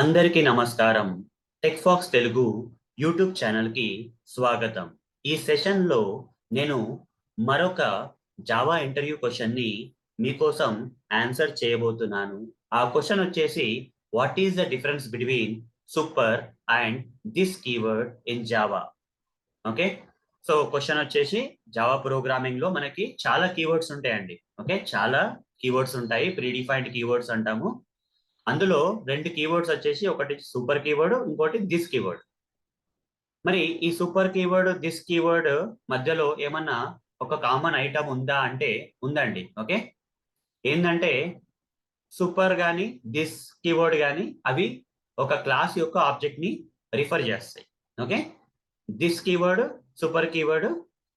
అందరికీ నమస్కారం. Tech pox Telugu YouTube ఛానల్‌కి స్వాగతం. ఈ సెషన్‌లో నేను మరొక జావా ఇంటర్వ్యూ క్వెషన్‌ని మీకోసం ఆన్సర్ చేయబోతున్నాను. ఆ క్వెషన్ వచ్చేసి what is the difference between super and this keyword in Java? Okay. So question వచ్చేసి జావా ప్రోగ్రామింగ్‌లో మనకి చాలా కీవర్డ్స్ ఉంటాయండి. ఓకే. చాలా కీవర్డ్స్ ఉంటాయి. ప్రీ డిఫైన్డ్ కీవర్డ్స్ అంటాము. అందులో 2 కీవర్డ్స్ వచ్చేసి ఒకటి సూపర్ కీవర్డ్, ఇంకోటి దిస్ కీవర్డ్. మరి ఈ సూపర్ కీవర్డ్, దిస్ కీవర్డ్ మధ్యలో ఏమన్నా ఒక కామన్ ఐటమ్ ఉందా అంటే ఉందండి. ఓకే. ఏందంటే సూపర్ గాని, దిస్ కీవర్డ్ గాని అవి ఒక క్లాస్ యొక్క ఆబ్జెక్ట్ ని రిఫర్ చేస్తాయి. Okay. This keyword, super keyword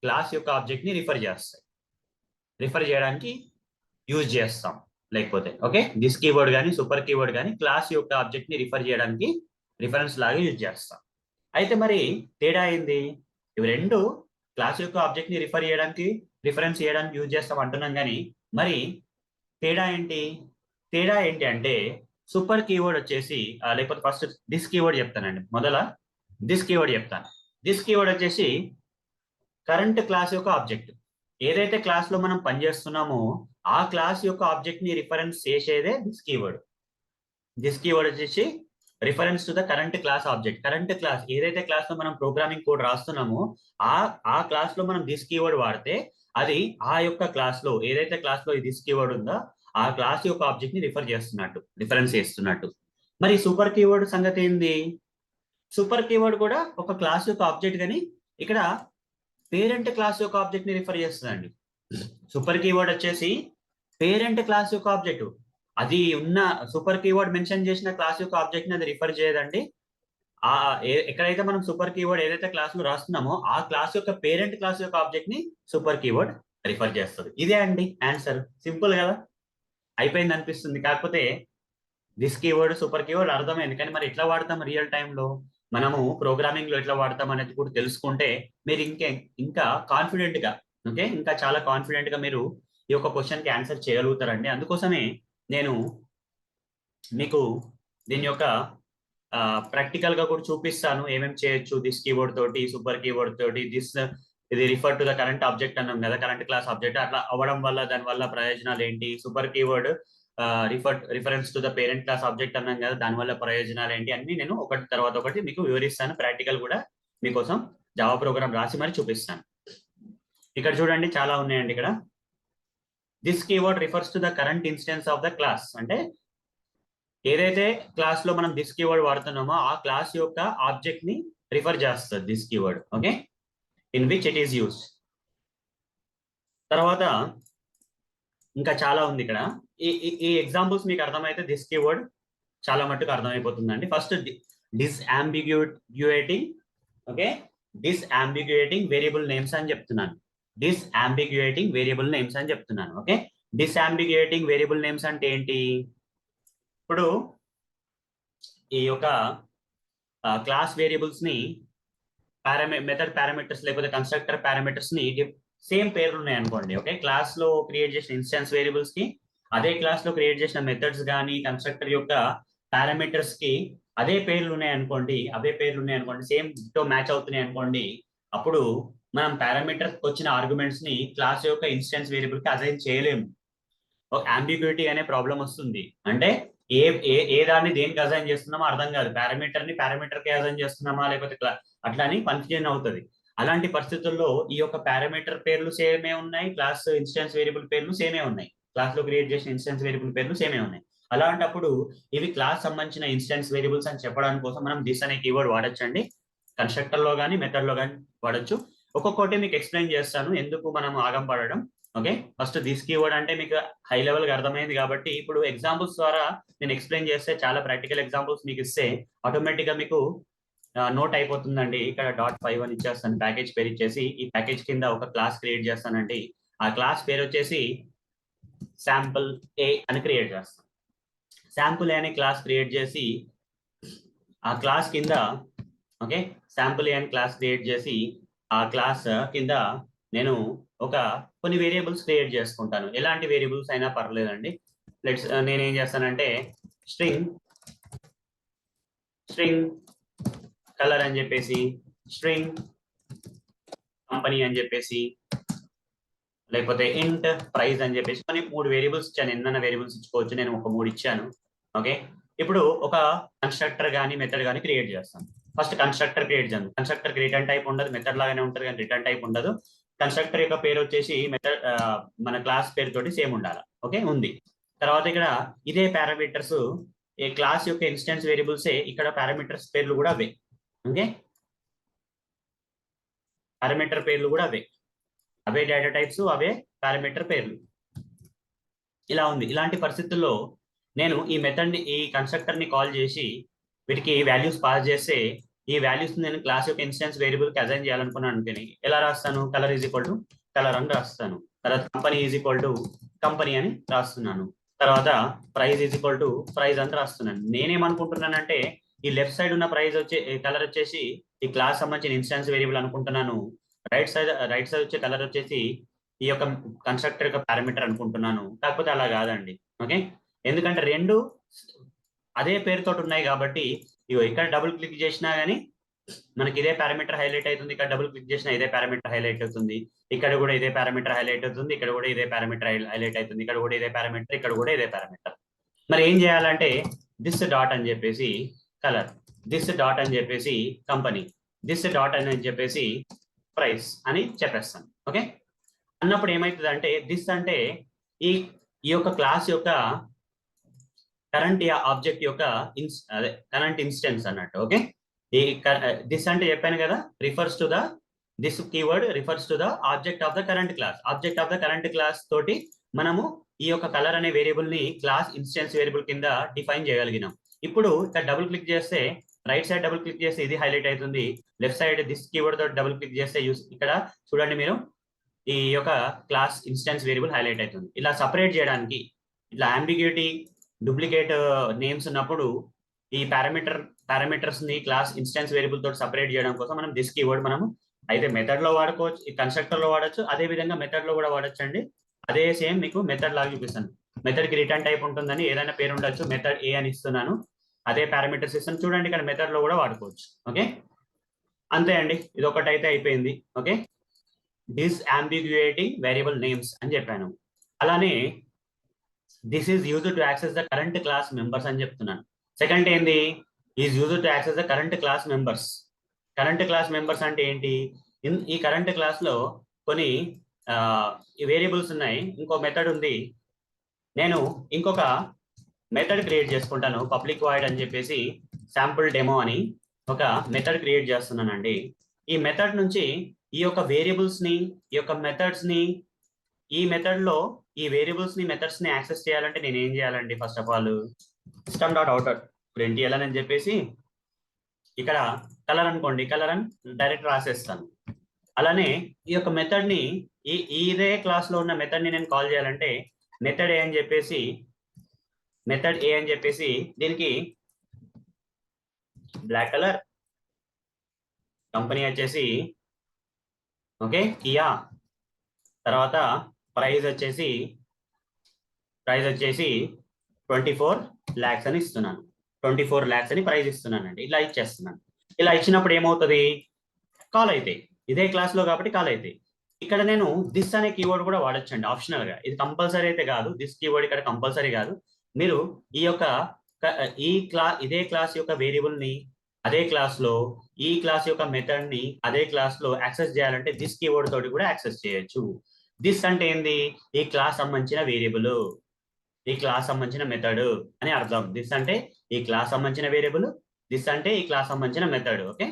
class యొక్క ఆబ్జెక్ట్ ని రిఫర్ చేస్తాయి. రిఫర్ చేయడానికి యూజ్ చేస్తాం. లేకపోతే ఓకే, దిస్ కీవర్డ్ కానీ సూపర్ కీవర్డ్ కానీ క్లాస్ యొక్క ఆబ్జెక్ట్ ని రిఫర్ చేయడానికి రిఫరెన్స్ లాగా యూజ్ చేస్తాం. అయితే మరి తేడా ఏంది? ఇవి రెండు క్లాస్ యొక్క ఆబ్జెక్ట్ ని రిఫర్ చేయడానికి రిఫరెన్స్ చేయడానికి యూజ్ చేస్తాం అంటున్నాం కానీ మరి తేడా ఏంటి? తేడా ఏంటి అంటే సూపర్ కీవర్డ్ వచ్చేసి లేకపోతే ఫస్ట్ దిస్ కీవర్డ్ చెప్తానండి. మొదల దిస్ కీవర్డ్ చెప్తాను. దిస్ కీవర్డ్ వచ్చేసి కరెంట్ క్లాస్ యొక్క ఆబ్జెక్ట్. ఏదైతే క్లాస్ లో మనం పనిచేస్తున్నామో ఆ క్లాస్ యొక్క ఆబ్జెక్ట్ ని రిఫరెన్స్ చేసేదే దిస్ కీవర్డ్. దిస్ కీవర్డ్ వచ్చేసి reference to the current class object. Current class ఏదైతే క్లాస్ లో మనం ప్రోగ్రామింగ్ కోడ్ రాస్తున్నామో ఆ ఆ క్లాస్ లో మనం దిస్ కీవర్డ్ వాడితే అది ఆ యొక్క క్లాస్ లో ఏదైతే క్లాస్ లో దిస్ కీవర్డ్ ఉందో ఆ క్లాస్ యొక్క ఆబ్జెక్ట్ ని రిఫర్ చేస్తున్నట్టు, రిఫరెన్స్ చేస్తున్నట్టు. మరి సూపర్ కీవర్డ్ సంగతి ఏంది? సూపర్ కీవర్డ్ కూడా ఒక క్లాస్ యొక్క ఆబ్జెక్ట్ కానీ ఇక్కడ పేరెంట్ క్లాస్ యొక్క ఆబ్జెక్ట్ ని రిఫర్ చేస్తుందండి. సూపర్ కీవర్డ్ వచ్చేసి పేరెంట్ క్లాస్ యొక్క ఆబ్జెక్ట్. అది ఉన్న సూపర్ కీవర్డ్ మెన్షన్ చేసిన క్లాస్ యొక్క ఆబ్జెక్ట్ ని అది రిఫర్ చేయదండి. ఆ ఎక్కడైతే మనం సూపర్ కీవర్డ్ ఏదైతే క్లాస్ లో రాస్తున్నామో ఆ క్లాస్ యొక్క పేరెంట్ క్లాస్ యొక్క ఆబ్జెక్ట్ ని సూపర్ కీవర్డ్ రిఫర్ చేస్తుంది. ఇదే అండి ఆన్సర్. సింపుల్ కదా, అయిపోయింది అనిపిస్తుంది. కాకపోతే దిస్ కీవర్డ్ సూపర్ కీవర్డ్ అర్థమైంది, కానీ మరి ఎట్లా వాడతాం రియల్ టైంలో, మనము ప్రోగ్రామింగ్ లో ఎట్లా వాడతాం అనేది కూడా తెలుసుకుంటే మీరు ఇంకా కాన్ఫిడెంట్ గా, ఓకే, ఇంకా చాలా కాన్ఫిడెంట్ గా మీరు ఈ యొక్క క్వశ్చన్ కి ఆన్సర్ చేయగలుగుతారండి. అందుకోసమే నేను మీకు దీని యొక్క ప్రాక్టికల్ గా కూడా చూపిస్తాను ఏమేమి చేయొచ్చు దిస్ కీవర్డ్ తోటి, సూపర్ కీవర్డ్ తోటి. ఇది refer to the current object అన్నాం కదా, కరెంట్ క్లాస్ ఆబ్జెక్ట్. అట్లా అవ్వడం వల్ల దాని వల్ల ప్రయోజనాలు ఏంటి? Super keyword reference to the parent class object అన్నాం కదా, దాని వల్ల ప్రయోజనాలు ఏంటి అన్ని నేను ఒకటి తర్వాత ఒకటి మీకు వివరిస్తాను. ప్రాక్టికల్ కూడా మీకోసం జావా ప్రోగ్రామ్ రాసి మరి చూపిస్తాను. ఇక్కడ చూడండి చాలా ఉన్నాయండి. ఇక్కడ this keyword refers to the current instance of the class. అంటే ఏదైతే క్లాస్ లో మనం దిస్ కీవర్డ్ వాడుతున్నామో ఆ క్లాస్ యొక్క ఆబ్జెక్ట్ ని రిఫర్ చేస్తుంది this keyword. Okay, in which it is use. తర్వాత ఇంకా చాలా ఉంది ఇక్కడ. ఈ ఎగ్జాంపుల్స్ మీకు అర్థమైతే దిస్ కీవర్డ్ చాలా మట్టుకు అర్థమైపోతుందండి. ఫస్ట్ డిస్అంబిగ్యూయేటింగ్. ఓకే, డిస్అంబిగ్యూయేటింగ్ వేరియబుల్ నేమ్స్ అని చెప్తున్నాను. డిస్అంబిగ్యూయేటింగ్ వేరియబుల్ నేమ్స్ అని చెప్తున్నాను. ఓకే, డిస్అంబిగ్యూయేటింగ్ వేరియబుల్ నేమ్స్ అంటే ఏంటి? ఇప్పుడు ఈ యొక్క క్లాస్ వేరియబుల్స్ ని మెథడ్ పారామీటర్స్ లేకపోతే కన్స్ట్రక్టర్ పారామీటర్స్ ని సేమ్ పేర్లు ఉన్నాయి అనుకోండి. ఓకే, క్లాస్ లో క్రియేట్ చేసిన ఇన్స్టెన్స్ వేరియబుల్స్ కి అదే క్లాస్ లో క్రియేట్ చేసిన మెథడ్స్ కానీ కన్స్ట్రక్టర్ యొక్క పారామీటర్స్ కి అదే పేర్లు ఉన్నాయి అనుకోండి, సేమ్ తో మ్యాచ్ అవుతున్నాయి అనుకోండి, అప్పుడు మనం పారామీటర్ వచ్చిన ఆర్గ్యుమెంట్స్ ని క్లాస్ యొక్క ఇన్స్టెన్స్ వేరియబుల్ కి అసైన్ చేయలేము. అంబిగ్యూటీ అనే ప్రాబ్లం వస్తుంది. అంటే ఏ ఏ ఏ దాన్ని దేనికి అసైన్ చేస్తున్నామో అర్థం కాదు. పారామీటర్ ని పారామీటర్ కి అసైన్ చేస్తున్నామా లేకపోతే అట్లా అని కన్ఫ్యూజన్ అవుతుంది. అలాంటి పరిస్థితుల్లో ఈ యొక్క పారామీటర్ పేర్లు సేమే ఉన్నాయి, క్లాస్ ఇన్స్టెన్స్ వేరియబుల్ పేర్లు సేమే ఉన్నాయి, క్లాస్ లో క్రియేట్ చేసిన ఇన్స్టెన్స్ వేరియబుల్ పేర్లు సేమే ఉన్నాయి. అలాంటప్పుడు ఇవి క్లాస్ సంబంధించిన ఇన్స్టెన్స్ వేరియబుల్స్ అని చెప్పడానికి కోసం మనం దిస్ అనే కీవర్డ్ వాడొచ్చండి. కన్స్ట్రక్టర్ లో కానీ మెథడ్ లో కానీ వాడచ్చు. ఒక్కొక్కటి మీకు ఎక్స్ప్లెయిన్ చేస్తాను ఎందుకు మనం ఆగం పడడం. ఓకే, ఫస్ట్ దిస్ కీవర్డ్ అంటే మీకు హై లెవెల్ గా అర్థమైంది కాబట్టి ఇప్పుడు ఎగ్జాంపుల్స్ ద్వారా నేను ఎక్స్ప్లెయిన్ చేస్తే, చాలా ప్రాక్టికల్ ఎగ్జాంపుల్స్ మీకు ఇస్తే ఆటోమేటిక్ గా మీకు నోట్ అయిపోతుందండి. ఇక్కడ .5 అని ఇచ్చేస్తాను, ప్యాకేజ్ పేరు ఇచ్చేసి ఈ ప్యాకేజ్ కింద ఒక క్లాస్ క్రియేట్ చేస్తానండి. ఆ క్లాస్ పేరు వచ్చేసి శాంపుల్ ఏ అని క్రియేట్ చేస్తాను. శాంపుల్ ఏ అనే క్లాస్ క్రియేట్ చేసి ఆ క్లాస్ కింద, ఓకే, శాంపుల్ ఏ అని క్లాస్ క్రియేట్ చేసి ఆ క్లాస్ కింద నేను కొన్ని వేరియబుల్స్ క్రియేట్ చేసుకుంటాను. ఎలాంటి వేరియబుల్స్ అయినా పర్లేదండి. నేనేం చేస్తానంటే స్ట్రింగ్ స్ట్రింగ్ కలర్ అని చెప్పేసి, స్ట్రింగ్ కంపెనీ అని చెప్పేసి, లేకపోతే ఇంట్ ప్రైస్ అని చెప్పేసి కొన్ని 3 వేరియబుల్స్ ఇచ్చాను. ఎన్నైనా వేరియబుల్స్ ఇచ్చుకోవచ్చు. నేను ఒక 3 ఇచ్చాను. ఓకే, ఇప్పుడు ఒక కన్స్ట్రక్టర్ కానీ మెథడ్ కానీ క్రియేట్ చేస్తాను. ఫస్ట్ కన్స్ట్రక్టర్ క్రియేట్ చేద్దాం. కన్స్ట్రక్టర్ రిటర్న్ టైప్ ఉండదు, మెథడ్ లాగానే ఉంటుంది కానీ రిటర్న్ టైప్ ఉండదు. కన్స్ట్రక్టర్ యొక్క పేరు వచ్చేసి మెథడ్ మన క్లాస్ పేరు తోటి సేమ్ ఉండాలి. ఓకే, ఉంది. తర్వాత ఇక్కడ ఇదే పారామీటర్స్ ఈ క్లాస్ యొక్క ఇన్స్టెన్స్ వేరియబుల్సే ఇక్కడ పారామీటర్స్ పేర్లు కూడా అవే. ఓకే, పారామీటర్ పేర్లు కూడా అవే, అవే డేటా టైప్స్, అవే పారామీటర్ పేర్లు. ఇలా ఉంది. ఇలాంటి పరిస్థితుల్లో నేను ఈ మెథడ్ ని ఈ కన్స్ట్రక్టర్ ని కాల్ చేసి వీటికి వాల్యూస్ పాస్ చేస్తే ఈ వాల్యూస్ నేను క్లాస్ యొక్క ఇన్స్టెన్స్ వేరియబుల్ కి అసైన్ చేయాలనుకున్నాను అనుకుని ఎలా రాస్తాను? Colour is equal to colour అని రాస్తాను. తర్వాత company is equal to company అని రాస్తున్నాను. తర్వాత price is equal to price అని రాస్తున్నాను. నేనేమనుకుంటున్నానంటే ఈ లెఫ్ట్ సైడ్ ఉన్న ప్రైస్ వచ్చే కలర్ వచ్చేసి ఈ క్లాస్ సంబంధించిన ఇన్స్టెన్స్ వేరియబుల్ అనుకుంటున్నాను. రైట్ సైడ్ వచ్చే కలర్ వచ్చేసి ఈ యొక్క కన్స్ట్రక్టర్ యొక్క పారామీటర్ అనుకుంటున్నాను. కాకపోతే అలా కాదండి. ఓకే, ఎందుకంటే రెండు అదే పేరుతో ఉన్నాయి కాబట్టి ఇగో ఇక్కడ డబుల్ క్లిక్ చేసినా కానీ మనకి ఇదే పారామీటర్ హైలైట్ అవుతుంది. ఇక్కడ డబుల్ క్లిక్ చేసినా ఇదే పారామీటర్ హైలైట్ అవుతుంది. ఇక్కడ కూడా ఇదే పారామీటర్ హైలైట్ అవుతుంది. ఇక్కడ కూడా ఇదే పారామీటర్ హైలైట్ అవుతుంది. ఇక్కడ కూడా ఇదే పారామీటర్, ఇక్కడ కూడా ఇదే పారామీటర్. మరి ఏం చేయాలంటే దిస్ డాట్ అని చెప్పేసి కలర్, దిస్ డాట్ అని చెప్పేసి కంపెనీ, దిస్ డాట్ అని చెప్పేసి ప్రైస్ అని చెప్పేస్తాను. ఓకే, అన్నప్పుడు ఏమవుతుంది అంటే దిస్ అంటే ఈ యొక్క క్లాస్ యొక్క కరెంట్ ఆబ్జెక్ట్ యొక్క అదే కరెంట్ ఇన్స్టెన్స్ అన్నట్టు. ఓకే, ఈ దిస్ అంటే చెప్పాను కదా, refers to the this keyword refers to the object of the current class. Object of the current class తోటి మనము ఈ యొక్క కలర్ అనే వేరియబుల్ ని క్లాస్ ఇన్స్టెన్స్ వేరియబుల్ కింద డిఫైన్ చేయగలిగినాం. ఇప్పుడు ఇక్కడ డబుల్ క్లిక్ చేస్తే రైట్ సైడ్ డబుల్ క్లిక్ చేస్తే ఇది హైలైట్ అవుతుంది. లెఫ్ట్ సైడ్ దిస్ కీవర్డ్ తోటి డబుల్ క్లిక్ చేస్తే ఇక్కడ చూడండి మీరు ఈ యొక్క క్లాస్ ఇన్స్టెన్స్ వేరియబుల్ హైలైట్ అవుతుంది. ఇలా సపరేట్ చేయడానికి ఇట్లా అంబిగ్యూటీ డూప్లికేట్ నేమ్స్ ఉన్నప్పుడు ఈ పారామీటర్స్ ని క్లాస్ ఇన్స్టెన్స్ వేరియబుల్ తోటి సపరేట్ చేయడం కోసం మనం దిస్ కీవర్డ్ మనం అయితే మెథడ్ లో వాడుకోవచ్చు, ఈ కన్స్ట్రక్టర్ లో వాడచ్చు, అదే విధంగా మెథడ్ లో కూడా వాడచ్చు అండి. అదే సేమ్ మీకు మెథడ్ లాగా చూపిస్తాను. మెథడ్ కి రిటర్న్ టైప్ ఉంటుందని ఏదైనా పేరు ఉండొచ్చు. మెథడ్ ఏ అని ఇస్తున్నాను, అదే పారామీటర్స్ ఇస్తాను. చూడండి ఇక్కడ మెథడ్ లో కూడా వాడుకోవచ్చు. ఓకే, అంతే అండి. ఇది ఒకటైతే అయిపోయింది. ఓకే, disambiguating variable names అని చెప్పాను. అలానే this is used to access the current class members అని చెప్తున్నాను. సెకండ్ ఏంది? Is used to access the current class members. Current class members అంటే ఏంటి? ఈ కరెంట్ క్లాస్ లో కొన్ని వేరియబుల్స్ ఉన్నాయి, ఇంకో మెథడ్ ఉంది. నేను ఇంకొక మెథడ్ క్రియేట్ చేసుకుంటాను, పబ్లిక్ వాయిడ్ అని చెప్పేసి శాంపుల్ డెమో అని ఒక మెథడ్ క్రియేట్ చేస్తున్నానండి. ఈ మెథడ్ నుంచి ఈ యొక్క వేరియబుల్స్ ని, ఈ యొక్క మెథడ్స్ ని, ఈ మెథడ్ లో ఈ వేరియబుల్స్ ని మెథడ్స్ ని యాక్సెస్ చేయాలంటే నేను ఏం చేయాలండి? First of all system dot outer print చేయాలని చెప్పేసి ఇక్కడ కలర్ అనుకోండి, కలర్ అని డైరెక్ట్ రాసేస్తాను. అలానే ఈ యొక్క మెథడ్ ని ఇదే క్లాస్ లో ఉన్న మెథడ్ ని నేను కాల్ చేయాలంటే మెథడ్ ఏ అని చెప్పేసి దీనికి బ్లాక్ కలర్, కంపెనీ వచ్చేసి ఓకే కియా, తర్వాత ప్రైస్ వచ్చేసి 24 lakhs అని ఇస్తున్నాను. 24 lakhs అని ప్రైస్ ఇస్తున్నానండి. ఇలా ఇచ్చేస్తున్నాను. ఇలా ఇచ్చినప్పుడు ఏమవుతుంది? కాల్ అయితే ఇదే క్లాస్ లో కాబట్టి కాల్ అయితే ఇక్కడ నేను దిస్ అనే కీవర్డ్ కూడా వాడొచ్చండి ఆప్షనల్ గా. ఇది కంపల్సరీ అయితే కాదు, దిస్ కీవర్డ్ ఇక్కడ కంపల్సరీ కాదు. మీరు ఈ యొక్క ఇదే క్లాస్ యొక్క వేరియబుల్ ని అదే క్లాస్ లో, ఈ క్లాస్ యొక్క మెథడ్ ని అదే క్లాస్ లో యాక్సెస్ చేయాలంటే దిస్ కీవర్డ్ తోటి కూడా యాక్సెస్ చేయొచ్చు. దిస్ అంటే ఏంది? ఈ క్లాస్ సంబంధించిన వేరియబుల్, ఈ క్లాస్ సంబంధించిన మెథడ్ అని అర్థం. దిస్ అంటే ఈ క్లాస్ సంబంధించిన వేరియబుల్, దిస్ అంటే ఈ క్లాస్ సంబంధించిన మెథడ్. ఓకే,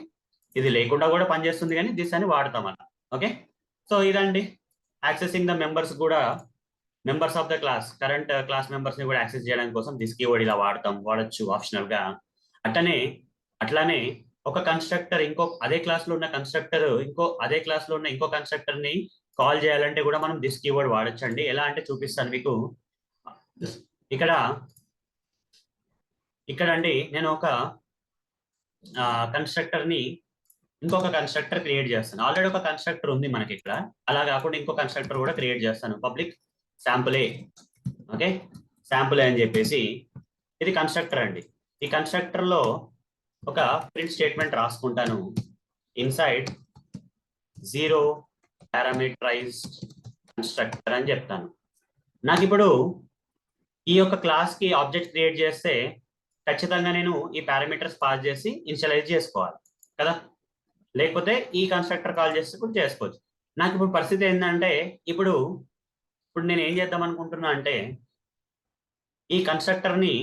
ఇది లేకుండా కూడా పనిచేస్తుంది కానీ దిస్ అని వాడతాం అలా. ఓకే, సో ఇదండి యాక్సెసింగ్ ద మెంబర్స్ కూడా, members of the class, current class members ని కూడా యాక్సెస్ చేయడానికి కోసం దిస్ కీవర్డ్ ఇలా వాడచ్చు ఆప్షనల్ గా. అట్లానే ఒక కన్స్ట్రక్టర్ అదే క్లాస్ లో ఉన్న కన్స్ట్రక్టర్ అదే క్లాస్ లో ఉన్న ఇంకో కన్స్ట్రక్టర్ ని కాల్ చేయాలంటే కూడా మనం దిస్ కీవర్డ్ వాడచ్చండి. ఎలా అంటే చూపిస్తాను మీకు. ఇక్కడ అండి నేను ఒక కన్స్ట్రక్టర్ ని ఇంకొక కన్స్ట్రక్టర్ క్రియేట్ చేస్తాను. ఆల్రెడీ ఒక కన్స్ట్రక్టర్ ఉంది మనకి ఇక్కడ, అలా కాకుండా ఇంకో కన్స్ట్రక్టర్ కూడా క్రియేట్ చేస్తాను. పబ్లిక్ శాంపుల్ ఏ. ఓకే, శాంపుల్ ఏ అని చెప్పేసి ఇది కన్స్ట్రక్టర్ అండి. ఈ కన్స్ట్రక్టర్ లో ఒక ప్రింట్ స్టేట్మెంట్ రాసుకుంటాను. ఇన్సైడ్ జీరో పారామీటరైజ్డ్ కన్స్ట్రక్టర్ అని చెప్తాను. నాకు ఇప్పుడు ఈ యొక్క క్లాస్ కి ఆబ్జెక్ట్ క్రియేట్ చేస్తే ఖచ్చితంగా నేను ఈ పారామీటర్స్ పాస్ చేసి ఇనిషియలైజ్ చేసుకోవాలి కదా, లేకపోతే ఈ కన్స్ట్రక్టర్ కాల్ చేస్తే కూడా చేసుకోవచ్చు. నాకు ఇప్పుడు పరిస్థితి ఏంటంటే ఇప్పుడు నేను ఏం చేద్దాం అనుకుంటున్నా అంటే ఈ కన్స్ట్రక్టర్ని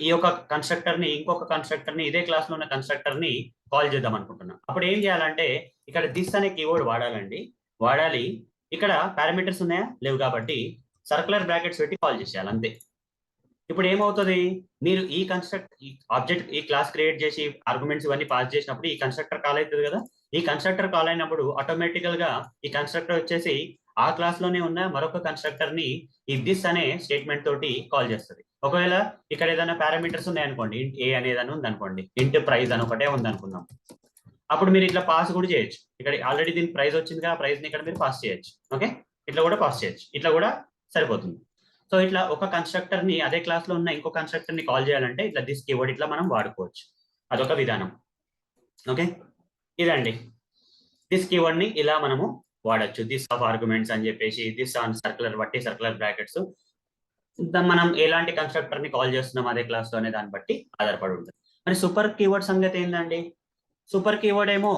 ఈ యొక్క కన్స్ట్రక్టర్ని ఇంకొక కన్స్ట్రక్టర్ని ఇదే క్లాస్లో ఉన్న కన్స్ట్రక్టర్ని కాల్ చేద్దాం అనుకుంటున్నా. అప్పుడు ఏం చేయాలంటే ఇక్కడ దిస్ అనే కీవర్డ్ వాడాలి. ఇక్కడ పారామీటర్స్ ఉన్నాయా లేవు కాబట్టి సర్కులర్ బ్రాకెట్స్ పెట్టి కాల్ చేసేయాలి అంతే. ఇప్పుడు ఏమవుతుంది, మీరు ఈ ఆబ్జెక్ట్ ఈ క్లాస్ క్రియేట్ చేసి ఆర్గ్యుమెంట్స్ ఇవన్నీ పాస్ చేసినప్పుడు ఈ కన్స్ట్రక్టర్ కాల్ అవుతుంది కదా. ఈ కన్స్ట్రక్టర్ కాల్ అయినప్పుడు ఆటోమేటికల్ గా ఈ కన్స్ట్రక్టర్ వచ్చేసి ఆ క్లాస్ లోనే ఉన్న మరొక కన్స్ట్రక్టర్ ని ఈ దిస్ అనే స్టేట్మెంట్ తోటి కాల్ చేస్తుంది. ఒకవేళ ఇక్కడ ఏదైనా పారామీటర్స్ ఉన్నాయనుకోండి, ఇంట్ ఏ అనేది ఉంది అనుకోండి, ఇంట్ ప్రైజ్ అని ఒకటే ఉంది అనుకుందాం. అప్పుడు మీరు ఇట్లా పాస్ కూడా చేయొచ్చు. ఇక్కడ ఆల్రెడీ దీనికి ప్రైజ్ వచ్చింది కదా, ప్రైజ్ ని ఇక్కడ మీరు పాస్ చేయొచ్చు. ఓకే, ఇట్లా కూడా పాస్ చేయొచ్చు, ఇట్లా కూడా సరిపోతుంది. సో ఇట్లా ఒక కన్స్ట్రక్టర్ ని అదే క్లాస్ లో ఉన్న ఇంకో కన్స్ట్రక్టర్ ని కాల్ చేయాలంటే ఇట్లా దిస్ కీవర్డ్ ఇట్లా మనం వాడుకోవచ్చు. అదొక విధానం. ఓకే, ఇదండి దిస్ కీవర్డ్ ని ఇలా మనము వాడచ్చు. దిస్ ఆఫ్ ఆర్గ్యుమెంట్స్ అని చెప్పేసి దిస్ ఆన్ సర్కులర్ బట్టి సర్కులర్ బ్రాకెట్స్ మనం ఎలాంటి కన్స్ట్రక్టర్ ని కాల్ చేస్తున్నాం అదే క్లాస్ లో అనే దాన్ని బట్టి ఆధారపడి ఉంటుంది. మరి సూపర్ కీవర్డ్ సంగతి ఏంటండి? సూపర్ కీవర్డ్ ఏమో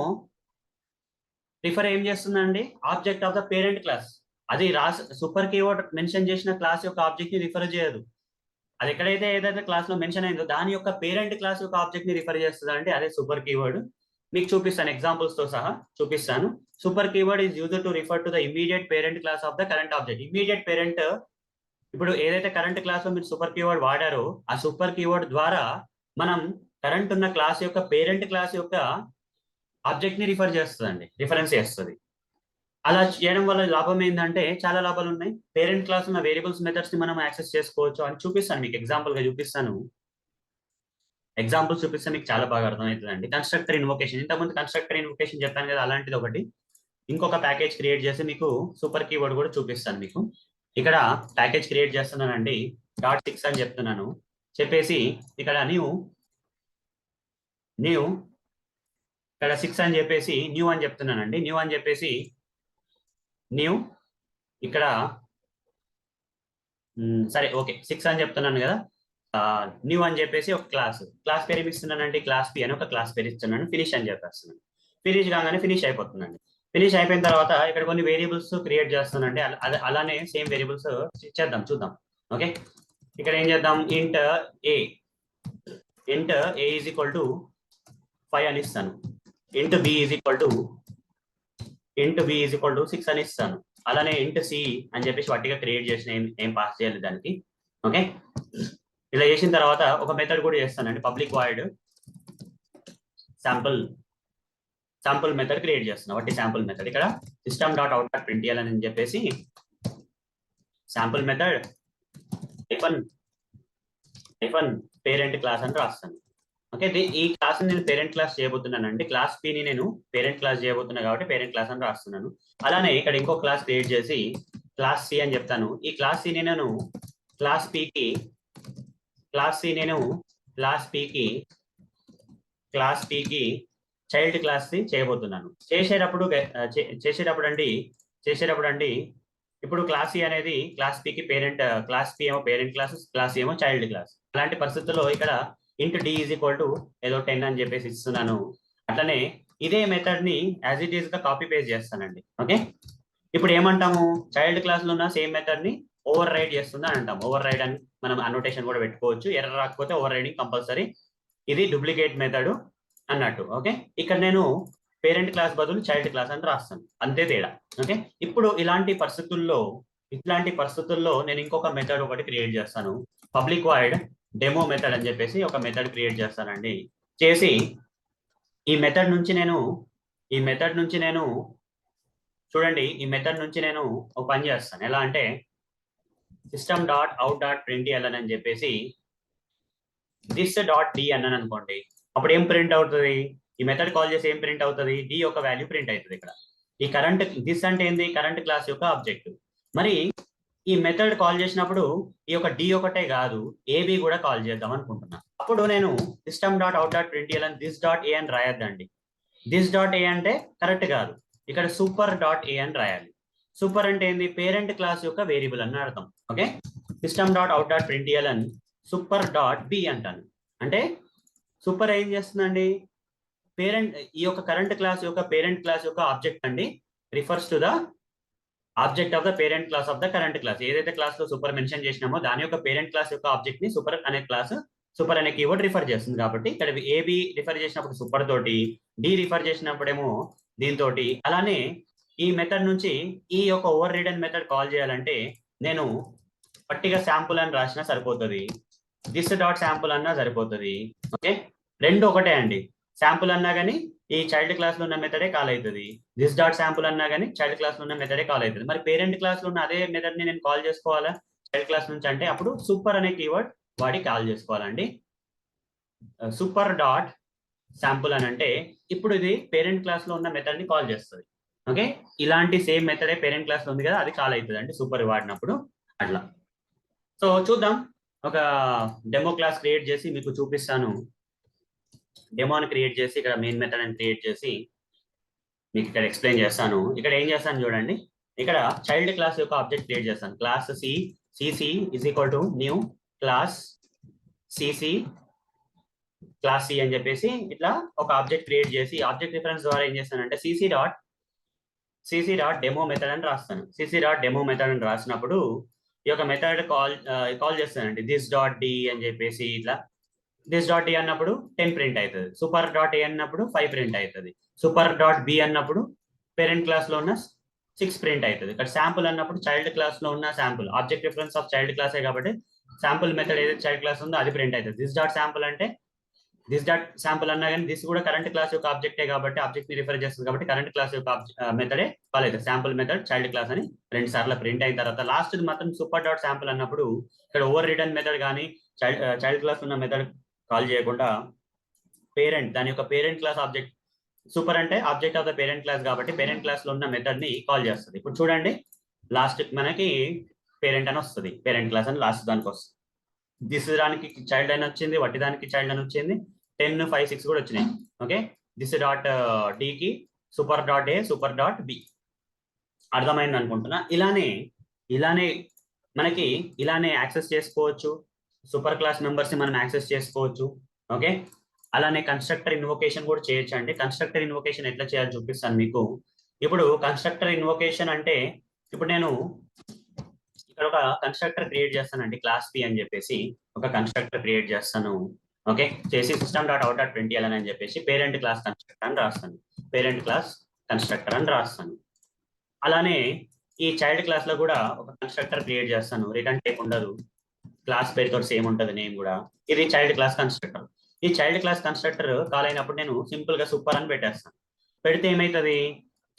రిఫర్ ఏం చేస్తుందండి, object of the parent class. అది సూపర్ కీవర్డ్ మెన్షన్ చేసిన క్లాస్ యొక్క ఆబ్జెక్ట్ ని రిఫర్ చేయదు. అది ఎక్కడైతే ఏదైతే క్లాస్ లో మెన్షన్ అయిందో దాని యొక్క పేరెంట్ క్లాస్ యొక్క ఆబ్జెక్ట్ ని రిఫర్ చేస్తుంది అంటే అదే సూపర్ కీవర్డ్. మీకు చూపిస్తాను, ఎగ్జాంపుల్స్ తో సహా చూపిస్తాను. Super keyword is used to refer to the immediate parent class of the current object. Immediate parent, ఇప్పుడు ఏదైతే కరెంట్ క్లాస్ లో మీరు సూపర్ కీవర్డ్ వాడారో ఆ సూపర్ కీవర్డ్ ద్వారా మనం కరెంట్ ఉన్న క్లాస్ యొక్క పేరెంట్ క్లాస్ యొక్క ఆబ్జెక్ట్ ని రిఫరెన్స్ చేస్తుంది. అలా చేయడం వల్ల లాభం ఏంటంటే చాలా లాభాలు ఉన్నాయి. పేరెంట్ క్లాస్ ఉన్న వేరియబుల్స్ మెథడ్స్ ని మనం యాక్సెస్ చేసుకోవచ్చు అని చూపిస్తాను. మీకు ఎగ్జాంపుల్ గా చూపిస్తాను. ఎగ్జాంపుల్స్ చూపిస్తే మీకు చాలా బాగా అర్థమవుతుందండి. కన్స్ట్రక్టర్ ఇన్వొకేషన్, ఇంతకుముందు కన్స్ట్రక్టర్ ఇన్వొకేషన్ చెప్పాను కదా, అలాంటిది ఒకటి ఇంకొక ప్యాకేజ్ క్రియేట్ చేసి మీకు సూపర్ కీవర్డ్ కూడా చూపిస్తాను. మీకు ఇక్కడ ప్యాకేజ్ క్రియేట్ చేస్తున్నానండి, .6 అని చెప్తున్నాను. చెప్పేసి ఇక్కడ న్యూ ఇక్కడ 6 అని చెప్పేసి న్యూ అని చెప్తున్నానండి. న్యూ అని చెప్పేసి న్యూ ఇక్కడ సరే ఓకే 6 అని చెప్తున్నాను కదా, న్యూ అని చెప్పేసి ఒక క్లాస్ పేరు ఇస్తున్నానండి. క్లాస్ పి అని ఒక క్లాస్ పేరు ఇస్తున్నాను. ఫినిష్ అని చెప్పేస్తున్నాను. ఫినిష్ కాగానే ఫినిష్ అయిపోతుందండి. ఫినిష్ అయిపోయిన తర్వాత ఇక్కడ కొన్ని వేరియబుల్స్ క్రియేట్ చేస్తానండి. అలానే సేమ్ వేరియబుల్స్ చూద్దాం. ఓకే, ఇక్కడ ఏం చేద్దాం, ఇంట్ ఏ ఈజ్ ఈక్వల్ టు 5 అని ఇస్తాను. ఇంట్ బి ఈజ్ ఈక్వల్ టు 6 అని ఇస్తాను. అలానే ఇంట్ సి అని చెప్పేసి వాటిగా క్రియేట్ చేసిన ఏం పాస్ చేయాలి దానికి. ఓకే, ఇలా చేసిన తర్వాత ఒక మెథడ్ కూడా చేస్తానండి, public void sample method create చేస్తున్నా. వాటి శాంపుల్ మెథడ్ ఇక్కడ system.out.println అని చెప్పేసి sample method hyphen parent class అని రాస్తాను. ఓకే, ఈ క్లాస్ నేను పేరెంట్ క్లాస్ చేయబోతున్నానండి. క్లాస్ పి ని నేను పేరెంట్ క్లాస్ చేయబోతున్నా కాబట్టి పేరెంట్ క్లాస్ అని రాస్తున్నాను. అలానే ఇక్కడ ఇంకో క్లాస్ క్రియేట్ చేసి క్లాస్ సి అని చెప్తాను. ఈ క్లాస్ సి నేను క్లాస్ పికి చైల్డ్ క్లాస్ ని చేయబోతున్నాను. చేసేటప్పుడు అండి ఇప్పుడు క్లాస్ సి అనేది క్లాస్ పికి పేరెంట్, క్లాస్ పి ఏమో పేరెంట్ క్లాస్ ఏమో చైల్డ్ క్లాస్. అలాంటి పరిస్థితుల్లో ఇక్కడ ఇంట్ డి ఈజ్ ఈక్వల్ టు ఏదో 10 అని చెప్పేసి ఇస్తున్నాను. అట్లనే ఇదే మెథడ్ ని యాజ్ ఇట్ ఈస్ గా కాపీ పేస్ట్ చేస్తానండి. ఓకే, ఇప్పుడు ఏమంటాము, చైల్డ్ క్లాస్ లో ఉన్న సేమ్ మెథడ్ ని ఓవర్ రైడ్ చేస్తుంది అని అంటాం. ఓవర్ రైడ్ అని మనం అనోటేషన్ కూడా పెట్టుకోవచ్చు. ఎర్రర్ రాకపోతే ఓవర్ రైడింగ్ కంపల్సరీ. ఇది డూప్లికేట్ మెథడ్ అన్నట్టు. ఓకే, ఇక్కడ నేను పేరెంట్ క్లాస్ బదులు చైల్డ్ క్లాస్ అని రాస్తాను, అంతే తేడా. ఓకే, ఇప్పుడు ఇలాంటి పరిస్థితుల్లో నేను ఇంకొక మెథడ్ ఒకటి క్రియేట్ చేస్తాను. పబ్లిక్ వాయిడ్ డెమో మెథడ్ అని చెప్పేసి ఒక మెథడ్ క్రియేట్ చేస్తానండి. చేసి ఈ మెథడ్ నుంచి నేను చూడండి, ఈ మెథడ్ నుంచి నేను ఒక పని చేస్తాను. ఎలా అంటే system.out.println అని చెప్పేసి this.d అన్నాను అనుకోండి. అప్పుడు ఏం ప్రింట్ అవుతుంది, ఈ మెథడ్ కాల్ చేసి ఏం ప్రింట్ అవుతుంది, డి యొక్క వాల్యూ ప్రింట్ అవుతుంది. ఇక్కడ ఈ కరెంట్ దిస్ అంటే ఏంది, కరెంట్ క్లాస్ యొక్క ఆబ్జెక్ట్. మరి ఈ మెథడ్ కాల్ చేసినప్పుడు ఈ యొక్క డి ఒకటే కాదు ఏబి కూడా కాల్ చేద్దాం అనుకుంటున్నా. అప్పుడు నేను system.out.println this.a అని రాయొద్దండి. this.a అంటే కరెక్ట్ కాదు, ఇక్కడ super.a అని రాయాలి. సూపర్ అంటే ఏంది? పేరెంట్ క్లాస్ యొక్క వేరియబుల్ అని అర్థం. ఓకే, system.out.println super.b అంటాను. అంటే సూపర్ ఏం చేస్తుందండి? పేరెంట్ ఈ యొక్క కరెంట్ క్లాస్ యొక్క పేరెంట్ క్లాస్ యొక్క ఆబ్జెక్ట్ అండి, refers to the object of the parent class of the current class. ఏదైతే క్లాస్ లో సూపర్ మెన్షన్ చేసినామో దాని యొక్క పేరెంట్ క్లాస్ యొక్క ఆబ్జెక్ట్ ని సూపర్ అనే క్లాస్, సూపర్ అనే కీవర్డ్ రిఫర్ చేస్తుంది. కాబట్టి ఇక్కడ ఏబి రిఫర్ చేసినప్పుడు సూపర్ తోటి, డి రిఫర్ చేసినప్పుడేమో దీంతో. అలానే ఈ మెథడ్ నుంచి ఈ యొక్క ఓవర్ రీడెన్ మెథడ్ కాల్ చేయాలంటే నేను పట్టిగా శాంపుల్ అని రాసినా సరిపోతుంది, దిస్ డాట్ శాంపుల్ అన్నా సరిపోతుంది. ఓకే, రెండు ఒకటే అండి. శాంపుల్ అన్నా కానీ ఈ చైల్డ్ క్లాస్ లో ఉన్న మెథడే కాల్ అవుతుంది, దిస్ డాట్ శాంపుల్ అన్నా కానీ చైల్డ్ క్లాస్ లో ఉన్న మెథడే కాల్ అవుతుంది. మరి పేరెంట్ క్లాస్ లో ఉన్న అదే మెథడ్ ని నేను కాల్ చేసుకోవాలా చైల్డ్ క్లాస్ నుంచి అంటే అప్పుడు సూపర్ అనే కీవర్డ్ వాడి కాల్ చేసుకోవాలండి. సూపర్ డాట్ శాంపుల్ అని అంటే ఇప్పుడు ఇది పేరెంట్ క్లాస్ లో ఉన్న మెథడ్ ని కాల్ చేస్తుంది. ఓకే, ఇలాంటి సేమ్ మెథడే పేరెంట్ క్లాస్ లో ఉంది కదా, అది కాల్ అవుతుంది అండి సూపర్ వాడినప్పుడు. అట్లా సో చూద్దాం, ఒక డెమో క్లాస్ క్రియేట్ చేసి మీకు చూపిస్తాను. డెమోని క్రియేట్ చేసి ఇక్కడ మెయిన్ మెథడ్ అని క్రియేట్ చేసి మీకు ఇక్కడ ఎక్స్ప్లెయిన్ చేస్తాను. ఇక్కడ ఏం చేస్తాను చూడండి, ఇక్కడ చైల్డ్ క్లాస్ యొక్క ఆబ్జెక్ట్ క్రియేట్ చేస్తాను. Class CC is equal to new class CC class C అని చెప్పేసి ఇట్లా ఒక ఆబ్జెక్ట్ క్రియేట్ చేసి ఆబ్జెక్ట్ రిఫరెన్స్ ద్వారా ఏం చేస్తానంటే సిసి డాట్ డెమో మెథడ్ అని రాస్తాను. సిసి డాట్ డెమో మెథడ్ అని రాసినప్పుడు ఈ యొక్క మెథడ్ కాల్ చేస్తానండి. దిస్ డాట్ డి అని చెప్పేసి ఇట్లా దిస్ డాట్ డి అన్నప్పుడు 10 ప్రింట్ అవుతుంది, సూపర్ డాట్ ఏ అన్నప్పుడు 5 ప్రింట్ అవుతుంది, సూపర్ డాట్ బి అన్నప్పుడు పేరెంట్ క్లాస్ లో ఉన్న 6 ప్రింట్ అవుతుంది. ఇక్కడ శాంపుల్ అన్నప్పుడు చైల్డ్ క్లాస్ లో ఉన్న sample, object reference of child క్లాసే కాబట్టి శాంపుల్ మెథడ్ ఏదైతే చైల్డ్ క్లాస్ ఉందో అది ప్రింట్ అవుతుంది. దిస్ డాట్ శాంపుల్ అంటే దిస్ డాట్ శాంపుల్ అన్నా కానీ దిస్ కూడా కరెంట్ క్లాస్ యొక్క ఆబ్జెక్టే కాబట్టి ఆబ్జెక్ట్ ని రిఫర్ చేస్తుంది కాబట్టి కరెంట్ క్లాస్ యొక్క మెథడే కాల్ అవుతుంది. శాంపుల్ మెథడ్ చైల్డ్ క్లాస్ అని 2 సార్లు ప్రింట్ అయిన తర్వాత లాస్ట్ మాత్రం సూపర్ డాట్ శాంపుల్ అన్నప్పుడు ఇక్కడ ఓవర్ రిటర్న్ మెథడ్ కానీ చైల్డ్ క్లాస్ ఉన్న మెథడ్ కాల్ చేయకుండా పేరెంట్ దాని యొక్క పేరెంట్ క్లాస్ ఆబ్జెక్ట్, సూపర్ అంటే object of the parent class కాబట్టి పేరెంట్ క్లాస్ లో ఉన్న మెథడ్ ని కాల్ చేస్తుంది. ఇప్పుడు చూడండి లాస్ట్ మనకి పేరెంట్ అని వస్తుంది, పేరెంట్ క్లాస్ అని లాస్ట్ దానికి వస్తుంది. దిస్ దానికి చైల్డ్ అని వచ్చింది, వట్టి దానికి చైల్డ్ అని వచ్చింది, 10, 5, 6 కూడా వచ్చినాయి. ఓకే, దిస్ డాట్ డికి super dot A super dot B. అర్థమైంది అనుకుంటున్నా. ఇలానే మనకి ఇలానే యాక్సెస్ చేసుకోవచ్చు, సూపర్ క్లాస్ మెంబర్స్ ని మనం యాక్సెస్ చేసుకోవచ్చు. ఓకే, అలానే కన్స్ట్రక్టర్ ఇన్వొకేషన్ కూడా చేయొచ్చు అండి. కన్స్ట్రక్టర్ ఇన్వొకేషన్ ఎట్లా చేయాలో చూపిస్తాను మీకు. ఇప్పుడు కన్స్ట్రక్టర్ ఇన్వొకేషన్ అంటే ఇప్పుడు నేను ఇక్కడ ఒక కన్స్ట్రక్టర్ క్రియేట్ చేస్తానండి, క్లాస్ పి అని చెప్పేసి ఒక కన్స్ట్రక్టర్ క్రియేట్ చేస్తాను. ఓకే, చేసి system.out.println అని చెప్పేసి పేరెంట్ క్లాస్ కన్స్ట్రక్టర్ అని రాస్తాను, పేరెంట్ క్లాస్ కన్స్ట్రక్టర్ అని రాస్తాను. అలానే ఈ చైల్డ్ క్లాస్ లో కూడా ఒక కన్స్ట్రక్టర్ క్రియేట్ చేస్తాను, రిటర్న్ టైప్ ఉండదు, క్లాస్ పేరుతో సేమ్ ఉంటుంది నేమ్ కూడా. ఇది చైల్డ్ క్లాస్ కన్స్ట్రక్టర్. ఈ చైల్డ్ క్లాస్ కన్స్ట్రక్టర్ కాల్ అయినప్పుడు నేను సింపుల్ గా సూపర్ అని పెట్టేస్తాను. పెడితే ఏమవుతుంది,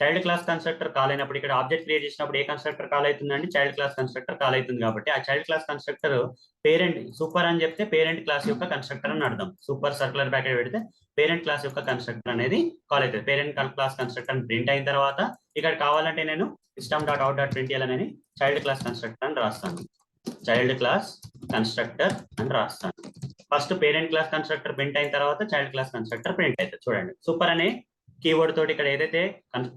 చైల్డ్ క్లాస్ కన్స్ట్రక్టర్ కాల్ అయినప్పుడు ఇక్కడ ఆబ్జెక్ట్ క్రియేట్ చేసినప్పుడు ఏ కన్స్ట్రక్టర్ కాల్ అవుతుందండి, చైల్డ్ క్లాస్ కన్స్ట్రక్టర్ కాల్ అవుతుంది. కాబట్టి ఆ child class constructor parent super అని చెప్తే పేరెంట్ క్లాస్ యొక్క కన్స్ట్రక్టర్ అని అర్థం. సూపర్ సర్కులర్ బ్రాకెట్ పెడితే పేరెంట్ క్లాస్ యొక్క కన్స్ట్రక్టర్ అనేది కాల్ అవుతుంది. పేరెంట్ క్లాస్ కన్స్ట్రక్టర్ ప్రింట్ అయిన తర్వాత ఇక్కడ కావాలంటే నేను system.out.println అని చైల్డ్ క్లాస్ కన్స్ట్రక్టర్ అని రాస్తాను, చైల్డ్ క్లాస్ కన్స్ట్రక్టర్ అని రాస్తాను. First parent class constructor print అయిన తర్వాత చైల్డ్ క్లాస్ కన్స్ట్రక్టర్ ప్రింట్ అవుతుంది. చూడండి సూపర్ అనే కీవర్డ్ తోటి ఇక్కడ ఏదైతే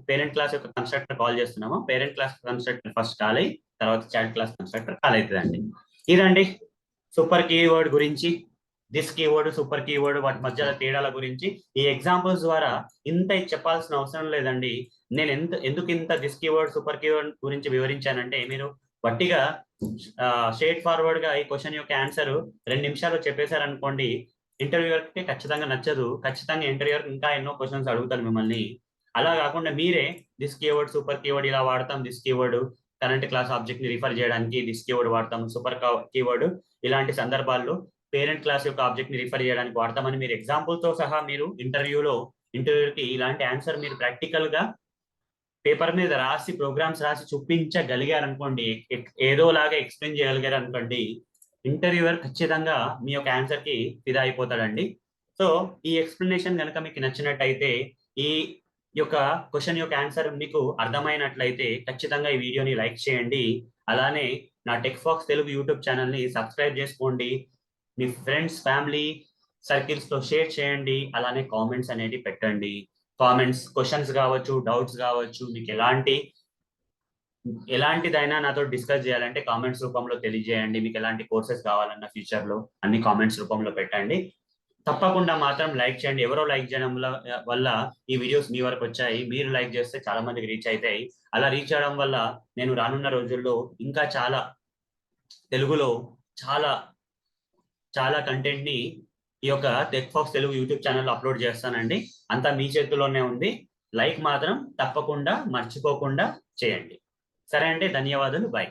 పేరెంట్ క్లాస్ యొక్క కన్స్ట్రక్టర్ కాల్ చేస్తున్నామో parent class constructor first call అయ్యి తర్వాత చైల్డ్ క్లాస్ కన్స్ట్రక్టర్ కాల్ అవుతుందండి. ఇదండి సూపర్ కీవర్డ్ గురించి, దిస్ కీవర్డ్ సూపర్ కీవర్డ్ వాటి మధ్య తేడాల గురించి ఈ ఎగ్జాంపుల్స్ ద్వారా ఇంత చెప్పాల్సిన అవసరం లేదండి. నేను ఎందుకు ఇంత దిస్ కీవర్డ్ సూపర్ కీవర్డ్ గురించి వివరించానంటే మీరు వట్టిగా స్ట్రైట్ ఫార్వర్డ్ గా ఈ క్వశ్చన్ యొక్క ఆన్సర్ 2 నిమిషాలు చెప్పేశారు అనుకోండి, ఇంటర్వ్యూవర్కి ఖచ్చితంగా నచ్చదు. ఖచ్చితంగా ఇంటర్వ్యూర్ ఇంకా ఎన్నో క్వశ్చన్స్ అడుగుతారు మిమ్మల్ని. అలా కాకుండా మీరే దిస్ కీవర్డ్ సూపర్ కీవర్డ్ ఇలా వాడతాం, this keyword current class object ని రిఫర్ చేయడానికి దిస్ కీవర్డ్ వాడతాం, సూపర్ కీవర్డ్ ఇలాంటి సందర్భాల్లో పేరెంట్ క్లాస్ యొక్క ఆబ్జెక్ట్ ని రిఫర్ చేయడానికి వాడతామని మీరు ఎగ్జాంపుల్ తో సహా మీరు ఇంటర్వ్యూకి ఇలాంటి ఆన్సర్ మీరు ప్రాక్టికల్ గా పేపర్ మీద రాసి ప్రోగ్రామ్స్ రాసి చూపించగలిగారు అనుకోండి, ఏదోలాగా ఎక్స్ప్లెయిన్ చేయగలిగారు అనుకోండి, ఇంటర్వ్యూవర్ ఖచ్చితంగా మీ యొక్క ఆన్సర్ కి ఫిదా అయిపోతాడండి. సో ఈ ఎక్స్ప్లెనేషన్ కనుక మీకు నచ్చినట్టయితే, ఈ యొక్క క్వశ్చన్ యొక్క ఆన్సర్ మీకు అర్థమైనట్లయితే ఖచ్చితంగా ఈ వీడియోని లైక్ చేయండి. అలానే నా టెక్ ఫాక్స్ తెలుగు యూట్యూబ్ ఛానల్ని సబ్స్క్రైబ్ చేసుకోండి. మీ ఫ్రెండ్స్, ఫ్యామిలీ, సర్కిల్స్ లో షేర్ చేయండి. అలానే కామెంట్స్ అనేది పెట్టండి. కామెంట్స్, క్వశ్చన్స్ కావచ్చు, డౌట్స్ కావచ్చు, మీకు ఎలాంటిదైనా నాతో డిస్కస్ చేయాలంటే కామెంట్స్ రూపంలో తెలియజేయండి. మీకు ఎలాంటి కోర్సెస్ కావాలన్న ఫ్యూచర్ లో అన్ని కామెంట్స్ రూపంలో పెట్టండి. తప్పకుండా మాత్రం లైక్ చేయండి. ఎవరో లైక్ చేయడం వల్ల ఈ వీడియోస్ మీ వరకు వచ్చాయి. మీరు లైక్ చేస్తే చాలా మందికి రీచ్ అవుతాయి. అలా రీచ్ అవడం వల్ల నేను రానున్న రోజుల్లో ఇంకా చాలా తెలుగులో చాలా చాలా కంటెంట్ ని ఈ యొక్క టెక్ ఫాక్స్ తెలుగు యూట్యూబ్ ఛానల్లో అప్లోడ్ చేస్తానండి. అంతా మీ చేతుల్లోనే ఉంది. లైక్ మాత్రం తప్పకుండా మర్చిపోకుండా చేయండి. సరే అండి, ధన్యవాదాలు. బాయ్.